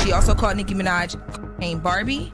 She also called Nicki Minaj named Barbie.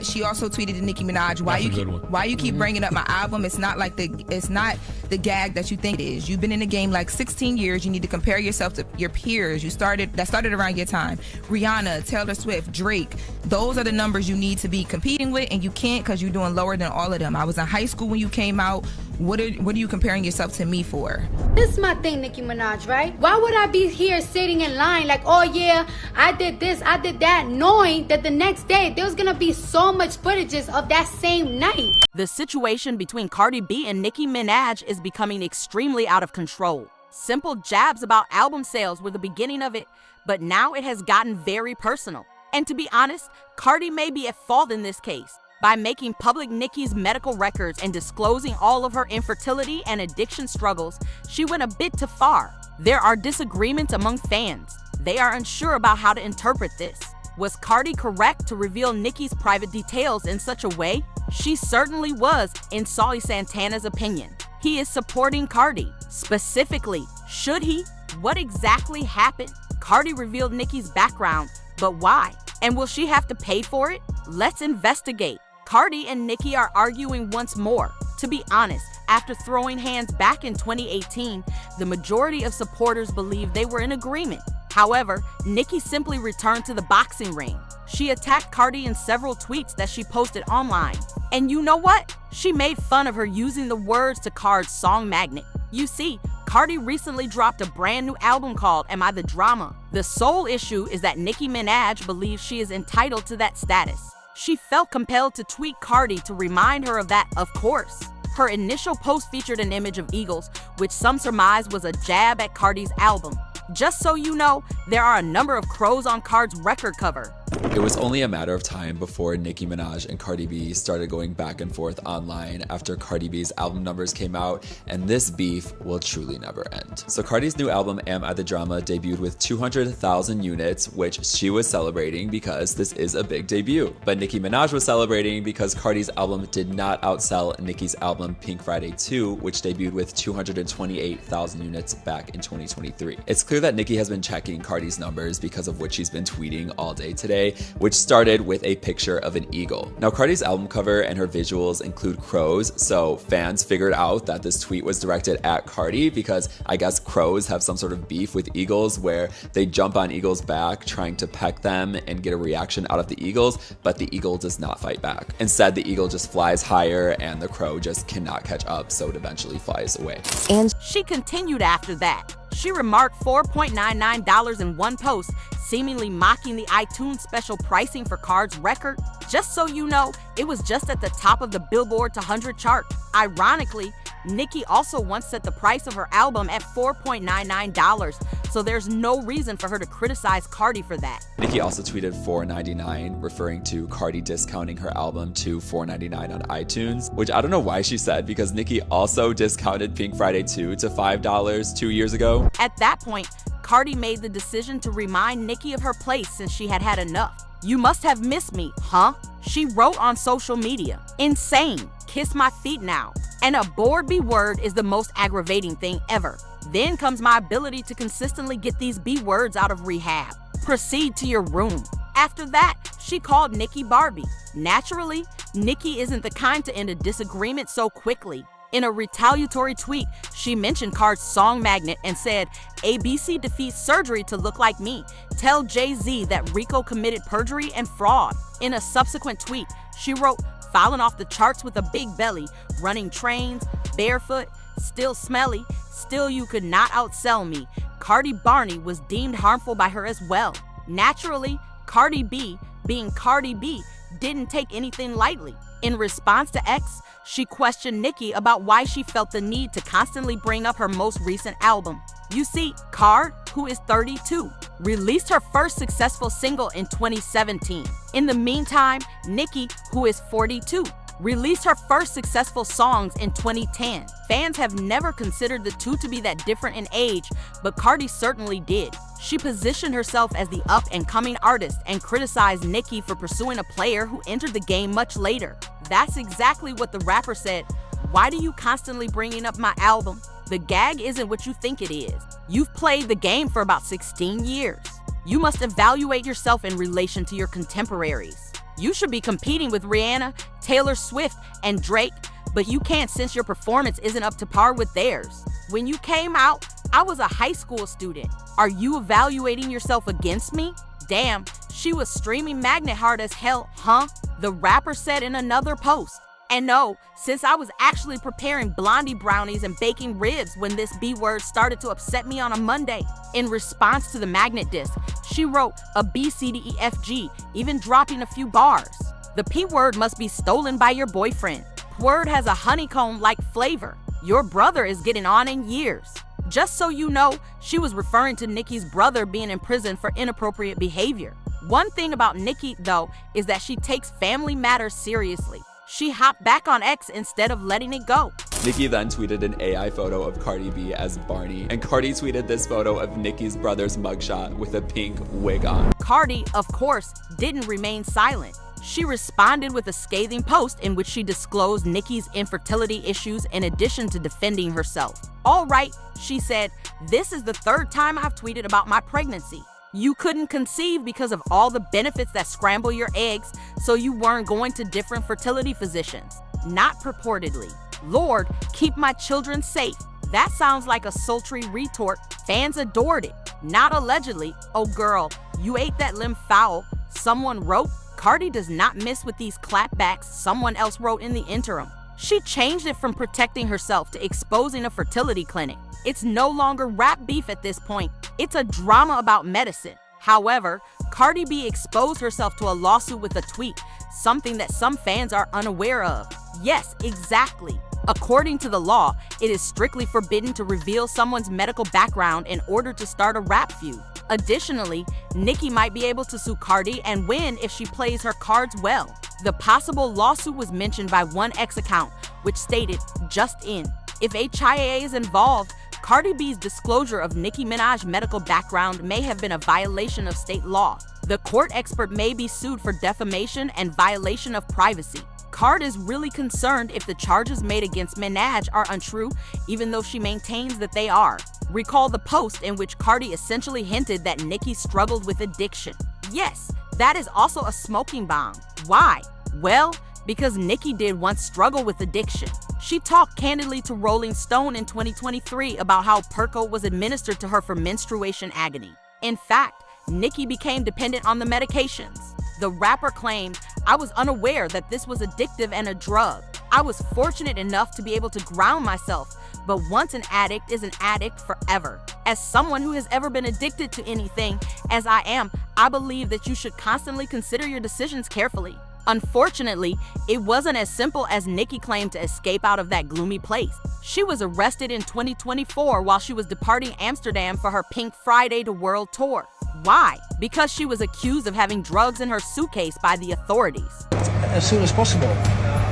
She also tweeted to Nicki Minaj, why you keep bringing up my album? It's not the gag that you think it is. You've been in the game like 16 years. You need to compare yourself to your peers. That started around your time. Rihanna, Taylor Swift, Drake. Those are the numbers you need to be competing with, and you can't because you're doing lower than all of them. I was in high school when you came out. What are you comparing yourself to me for? This is my thing, Nicki Minaj, right? Why would I be here sitting in line like, oh yeah, I did this, I did that, knowing that the next day there's gonna be so much footages of that same night? The situation between Cardi B and Nicki Minaj is becoming extremely out of control. Simple jabs about album sales were the beginning of it, but now it has gotten very personal. And to be honest, Cardi may be at fault in this case. By making public Nicki's medical records and disclosing all of her infertility and addiction struggles, she went a bit too far. There are disagreements among fans. They are unsure about how to interpret this. Was Cardi correct to reveal Nicki's private details in such a way? She certainly was, in Saucy Santana's opinion. He is supporting Cardi. Specifically, should he? What exactly happened? Cardi revealed Nicki's background, but why? And will she have to pay for it? Let's investigate. Cardi and Nicki are arguing once more. To be honest, after throwing hands back in 2018, the majority of supporters believe they were in agreement. However, Nicki simply returned to the boxing ring. She attacked Cardi in several tweets that she posted online. And you know what? She made fun of her using the words to Cardi's song Magnet. You see, Cardi recently dropped a brand new album called Am I the Drama? The sole issue is that Nicki Minaj believes she is entitled to that status. She felt compelled to tweet Cardi to remind her of that, of course. Her initial post featured an image of eagles, which some surmise was a jab at Cardi's album. Just so you know, there are a number of crows on Cardi's record cover. It was only a matter of time before Nicki Minaj and Cardi B started going back and forth online after Cardi B's album numbers came out, and this beef will truly never end. So Cardi's new album, Am I the Drama, debuted with 200,000 units, which she was celebrating because this is a big debut. But Nicki Minaj was celebrating because Cardi's album did not outsell Nicki's album Pink Friday 2, which debuted with 228,000 units back in 2023. It's clear that Nicki has been checking Cardi's numbers because of what she's been tweeting all day today, which started with a picture of an eagle. Now, Cardi's album cover and her visuals include crows, so fans figured out that this tweet was directed at Cardi because I guess crows have some sort of beef with eagles where they jump on eagles' back trying to peck them and get a reaction out of the eagles, but the eagle does not fight back. Instead, the eagle just flies higher and the crow just cannot catch up, so it eventually flies away. And she continued after that. She remarked $4.99 in one post, seemingly mocking the iTunes special pricing for Cardi's record. Just so you know, it was just at the top of the Billboard 100 chart. Ironically, Nicki also once set the price of her album at $4.99, so there's no reason for her to criticize Cardi for that. Nicki also tweeted $4.99, referring to Cardi discounting her album to $4.99 on iTunes, which I don't know why she said because Nicki also discounted Pink Friday 2 to $5 2 years ago. At that point, Cardi made the decision to remind Nicki of her place since she had had enough. You must have missed me, huh? She wrote on social media. Insane. Kiss my feet now. And a bored B word is the most aggravating thing ever. Then comes my ability to consistently get these B words out of rehab. Proceed to your room. After that, she called Nicki Barbie. Naturally, Nicki isn't the kind to end a disagreement so quickly. In a retaliatory tweet, she mentioned Cardi's song Magnet and said, ABC defeats surgery to look like me. Tell Jay-Z that Rico committed perjury and fraud. In a subsequent tweet, she wrote, falling off the charts with a big belly, running trains, barefoot, still smelly, still you could not outsell me. Cardi Barney was deemed harmful by her as well. Naturally, Cardi B, being Cardi B, didn't take anything lightly. In response to X, she questioned Nicki about why she felt the need to constantly bring up her most recent album. You see, Card, who is 32, released her first successful single in 2017. In the meantime, Nicki, who is 42, released her first successful songs in 2010. Fans have never considered the two to be that different in age, but Cardi certainly did. She positioned herself as the up-and-coming artist and criticized Nicki for pursuing a player who entered the game much later. That's exactly what the rapper said. Why do you constantly bringing up my album? the gag isn't what you think it is. You've played the game for about 16 years. You must evaluate yourself in relation to your contemporaries. You should be competing with Rihanna, Taylor Swift, and Drake, but you can't since your performance isn't up to par with theirs. When you came out, I was a high school student. Are you evaluating yourself against me? Damn, she was streaming Magnet hard as hell, huh? The rapper said in another post. And no, since I was actually preparing blondie brownies and baking ribs when this B word started to upset me on a Monday. In response to the Magnet disc, she wrote a B, C, D, E, F, G, even dropping a few bars. The P word must be stolen by your boyfriend. Word has a honeycomb-like flavor. Your brother is getting on in years. Just so you know, she was referring to Nicki's brother being in prison for inappropriate behavior. One thing about Nicki, though, is that she takes family matters seriously. She hopped back on X instead of letting it go. Nicki then tweeted an AI photo of Cardi B as Barney, and Cardi tweeted this photo of Nicki's brother's mugshot with a pink wig on. Cardi, of course, didn't remain silent. She responded with a scathing post in which she disclosed Nicki's infertility issues in addition to defending herself. All right, she said, this is the third time I've tweeted about my pregnancy. You couldn't conceive because of all the benefits that scramble your eggs, so you weren't going to different fertility physicians. Not purportedly. Lord, keep my children safe. That sounds like a sultry retort. Fans adored it. Not allegedly. Oh girl, you ate that limb foul. Someone wrote. Cardi does not miss with these clapbacks, someone else wrote in the interim. She changed it from protecting herself to exposing a fertility clinic. It's no longer rap beef at this point. It's a drama about medicine. However, Cardi B exposed herself to a lawsuit with a tweet, something that some fans are unaware of. Yes, exactly. According to the law, it is strictly forbidden to reveal someone's medical background in order to start a rap feud. Additionally, Nicki might be able to sue Cardi and win if she plays her cards well. The possible lawsuit was mentioned by one X account, which stated, "Just in." If HIA is involved, Cardi B's disclosure of Nicki Minaj's medical background may have been a violation of state law. The court expert may be sued for defamation and violation of privacy. Cardi is really concerned if the charges made against Minaj are untrue, even though she maintains that they are. Recall the post in which Cardi essentially hinted that Nicki struggled with addiction. Yes, that is also a smoking bomb. Why? Well, because Nicki did once struggle with addiction. She talked candidly to Rolling Stone in 2023 about how Perco was administered to her for menstruation agony. In fact, Nicki became dependent on the medications. The rapper claimed, "I was unaware that this was addictive and a drug. I was fortunate enough to be able to ground myself, but once an addict is an addict forever. As someone who has ever been addicted to anything, as I am, I believe that you should constantly consider your decisions carefully." Unfortunately, it wasn't as simple as Nicki claimed to escape out of that gloomy place. She was arrested in 2024 while she was departing Amsterdam for her Pink Friday to World tour. Why? Because she was accused of having drugs in her suitcase by the authorities. As soon as possible.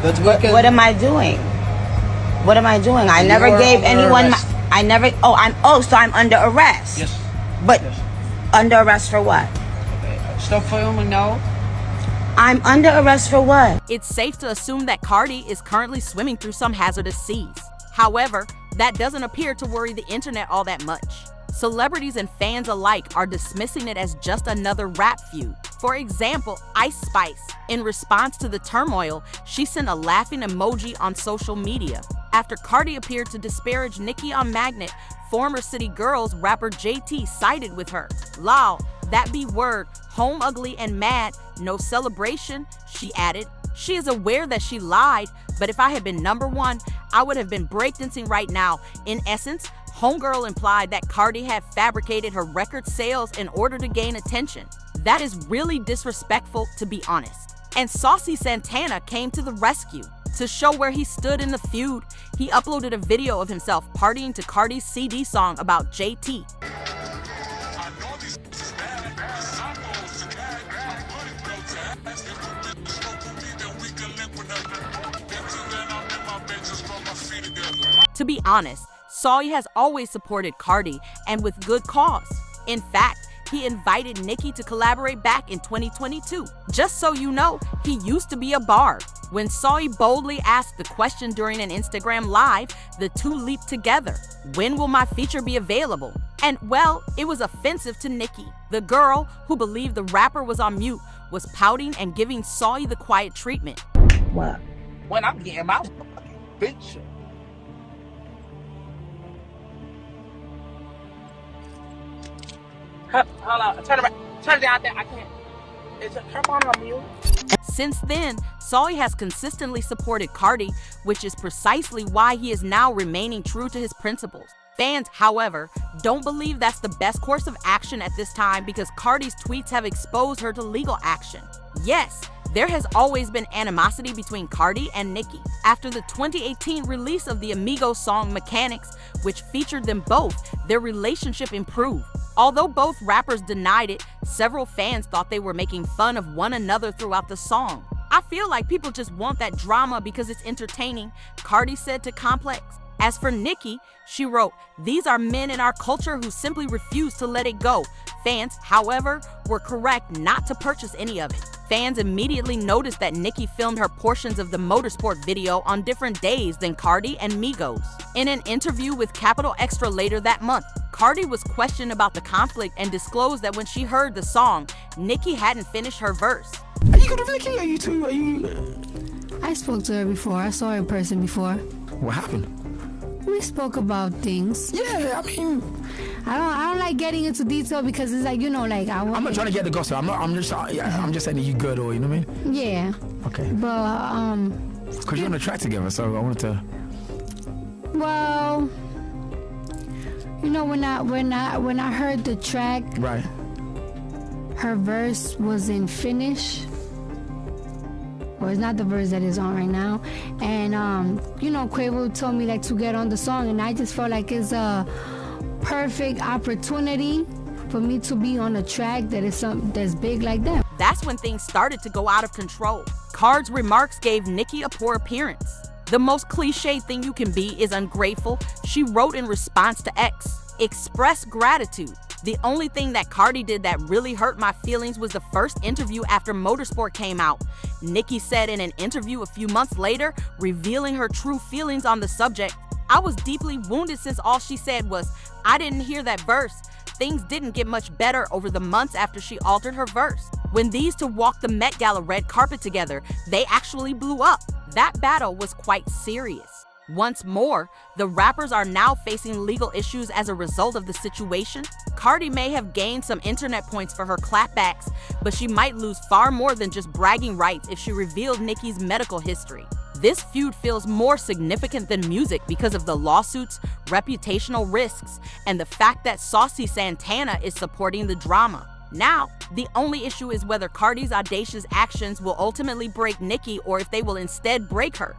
But what am I doing? What am I doing? I never gave anyone my, so I'm under arrest. Yes. But yes. Under arrest for what? Okay. Stop filming now. I'm under arrest for what? It's safe to assume that Cardi is currently swimming through some hazardous seas. However, that doesn't appear to worry the internet all that much. Celebrities and fans alike are dismissing it as just another rap feud. For example, Ice Spice, in response to the turmoil, she sent a laughing emoji on social media. After Cardi appeared to disparage Nicki on Magnet, former City Girls rapper JT sided with her. "Lol, that be word, home ugly and mad, no celebration," she added. She is aware that she lied, but if I had been #1, I would have been breakdancing right now. In essence, Homegirl implied that Cardi had fabricated her record sales in order to gain attention. That is really disrespectful, to be honest. And Saucy Santana came to the rescue. To show where he stood in the feud, he uploaded a video of himself partying to Cardi's CD song about JT. To be honest, Saucy has always supported Cardi, and with good cause. In fact, he invited Nicki to collaborate back in 2022. Just so you know, he used to be a Barb. When Saucy boldly asked the question during an Instagram live, the two leaped together. When will my feature be available? And well, it was offensive to Nicki. The girl, who believed the rapper was on mute, was pouting and giving Saucy the quiet treatment. What? When I'm getting my feature. Hold on, turn it down there. I can't. Is her phone on mute? Since then, Saucy has consistently supported Cardi, which is precisely why he is now remaining true to his principles. Fans, however, don't believe that's the best course of action at this time because Cardi's tweets have exposed her to legal action. Yes, there has always been animosity between Cardi and Nicki. After the 2018 release of the Amigos song Mechanics, which featured them both, their relationship improved. Although both rappers denied it, several fans thought they were making fun of one another throughout the song. I feel like people just want that drama because it's entertaining, Cardi said to Complex. As for Nicki, she wrote, "These are men in our culture who simply refuse to let it go." Fans, however, were correct not to purchase any of it. Fans immediately noticed that Nicki filmed her portions of the motorsport video on different days than Cardi and Migos. In an interview with Capital Extra later that month, Cardi was questioned about the conflict and disclosed that when she heard the song, Nicki hadn't finished her verse. Are you good with Nicki? Are you two? Are you? I spoke to her before. I saw her in person before. What happened? We spoke about things. Yeah, I mean, I don't like getting into detail because it's like, you know, like I'm not trying to get the gossip. I'm just saying that you good, or you know what I mean? Yeah. Okay. But because you're on the track together, so I wanted to. Well, you know, when I heard the track, right, her verse wasn't finished. Well, it's not the verse that is on right now, and you know, Quavo told me like to get on the song, and I just felt like it's a perfect opportunity for me to be on a track that is something that's big like that. That's when things started to go out of control. Card's remarks gave Nicki a poor appearance. "The most cliche thing you can be is ungrateful," she wrote in response to X. "Express gratitude. The only thing that Cardi did that really hurt my feelings was the first interview after Motorsport came out," Nicki said in an interview a few months later, revealing her true feelings on the subject. "I was deeply wounded since all she said was, 'I didn't hear that verse.' Things didn't get much better over the months after she altered her verse. When these two walked the Met Gala red carpet together, they actually blew up. That battle was quite serious." Once more, the rappers are now facing legal issues as a result of the situation. Cardi may have gained some internet points for her clapbacks, but she might lose far more than just bragging rights if she revealed Nicki's medical history. This feud feels more significant than music because of the lawsuits, reputational risks, and the fact that Saucy Santana is supporting the drama. Now, the only issue is whether Cardi's audacious actions will ultimately break Nicki or if they will instead break her.